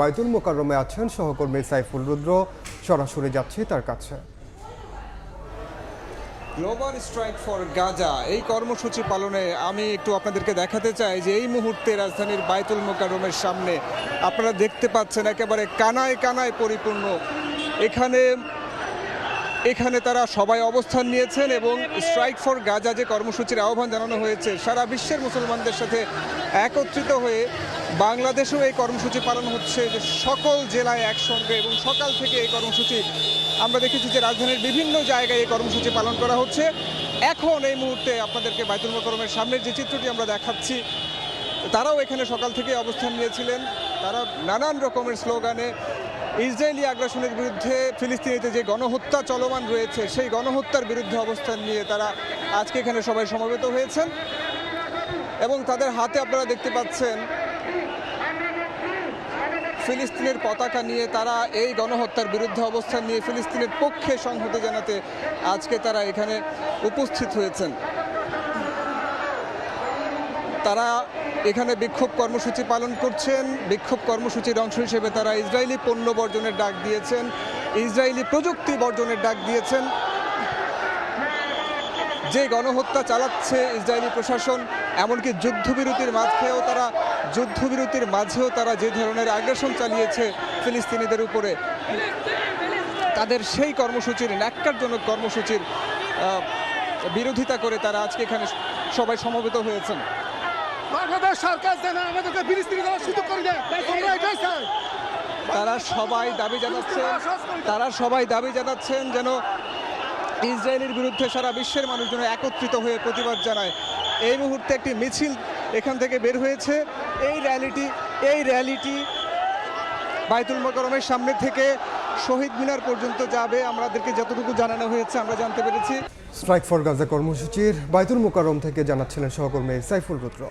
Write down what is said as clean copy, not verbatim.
বাইতুল মোকাররমে আছেন সহকর্মী সাইফুল রুদ্র। সরাসরি যাচ্ছি তার কাছে। গ্লোবাল স্ট্রাইক ফর গাজা এই কর্মসূচি পালনে আমি একটু আপনাদেরকে দেখাতে চাই যে এই মুহূর্তে রাজধানীর বাইতুল মোকাররমের সামনে আপনারা দেখতে পাচ্ছেন একেবারে কানায় কানায় পরিপূর্ণ। এখানে তারা সবাই অবস্থান নিয়েছেন এবং স্ট্রাইক ফর গাজা যে কর্মসূচির আহ্বান জানানো হয়েছে সারা বিশ্বের মুসলমানদের সাথে একত্রিত হয়ে বাংলাদেশেও এই কর্মসূচি পালন হচ্ছে, যে সকল জেলায় একসঙ্গে এবং সকাল থেকে এই কর্মসূচি আমরা দেখেছি যে রাজধানীর বিভিন্ন জায়গায় এই কর্মসূচি পালন করা হচ্ছে। এখন এই মুহূর্তে আপনাদেরকে বাইতুল মোকাররমের সামনের যে চিত্রটি আমরা দেখাচ্ছি, তারাও এখানে সকাল থেকে অবস্থান নিয়েছিলেন। তারা নানান রকমের স্লোগানে ইসরায়েলি আগ্রাসনের বিরুদ্ধে ফিলিস্তিনিতে যে গণহত্যা চলমান রয়েছে সেই গণহত্যার বিরুদ্ধে অবস্থান নিয়ে তারা আজকে এখানে সবাই সমবেত হয়েছেন এবং তাদের হাতে আপনারা দেখতে পাচ্ছেন ফিলিস্তিনের পতাকা নিয়ে। তারা এই গণহত্যার বিরুদ্ধে অবস্থান নিয়ে ফিলিস্তিনের পক্ষে সংহতি জানাতে আজকে তারা এখানে উপস্থিত হয়েছেন। তারা এখানে বিক্ষোভ কর্মসূচি পালন করছেন। বিক্ষোভ কর্মসূচির অংশ হিসেবে তারা ইসরায়েলি পণ্য বর্জনের ডাক দিয়েছেন, ইসরায়েলি প্রযুক্তি বর্জনের ডাক দিয়েছেন। যে গণহত্যা চালাচ্ছে ইসরায়েলি প্রশাসন, এমনকি যুদ্ধবিরতির মাঝেও তারা যে ধরনের আগ্রাসন চালিয়েছে ফিলিস্তিনিদের উপরে, তাদের সেই কর্মসূচির ন্যাক্কারজনক কর্মসূচির বিরোধিতা করে তারা আজকে এখানে সবাই সমবেত হয়েছেন। বাংলাদেশ সরকার যেন আমাদেরকে ফিলিস্তিনি দেওয়ার সুযোগ করে দেয়, আমরা এটাই চাই। তারা সবাই দাবি জানাচ্ছেন যেন ইসরায়েলের বিরুদ্ধে সারা বিশ্বের মানুষ যেন একত্রিত হয়ে প্রতিবাদ জানায়। এই মুহূর্তে একটি মিছিল এখান থেকে বের হয়েছে। এই র্যালিটি বাইতুল মোকাররমের সামনে থেকে শহীদ মিনার পর্যন্ত যাবে। আমাদেরকে যতটুকু জানানো হয়েছে আমরা জানতে পেরেছি। স্ট্রাইক ফর গাজা কর্মসূচির বাইতুল মোকাররম থেকে জানাচ্ছিলেন সহকর্মী সাইফুল রুদ্র।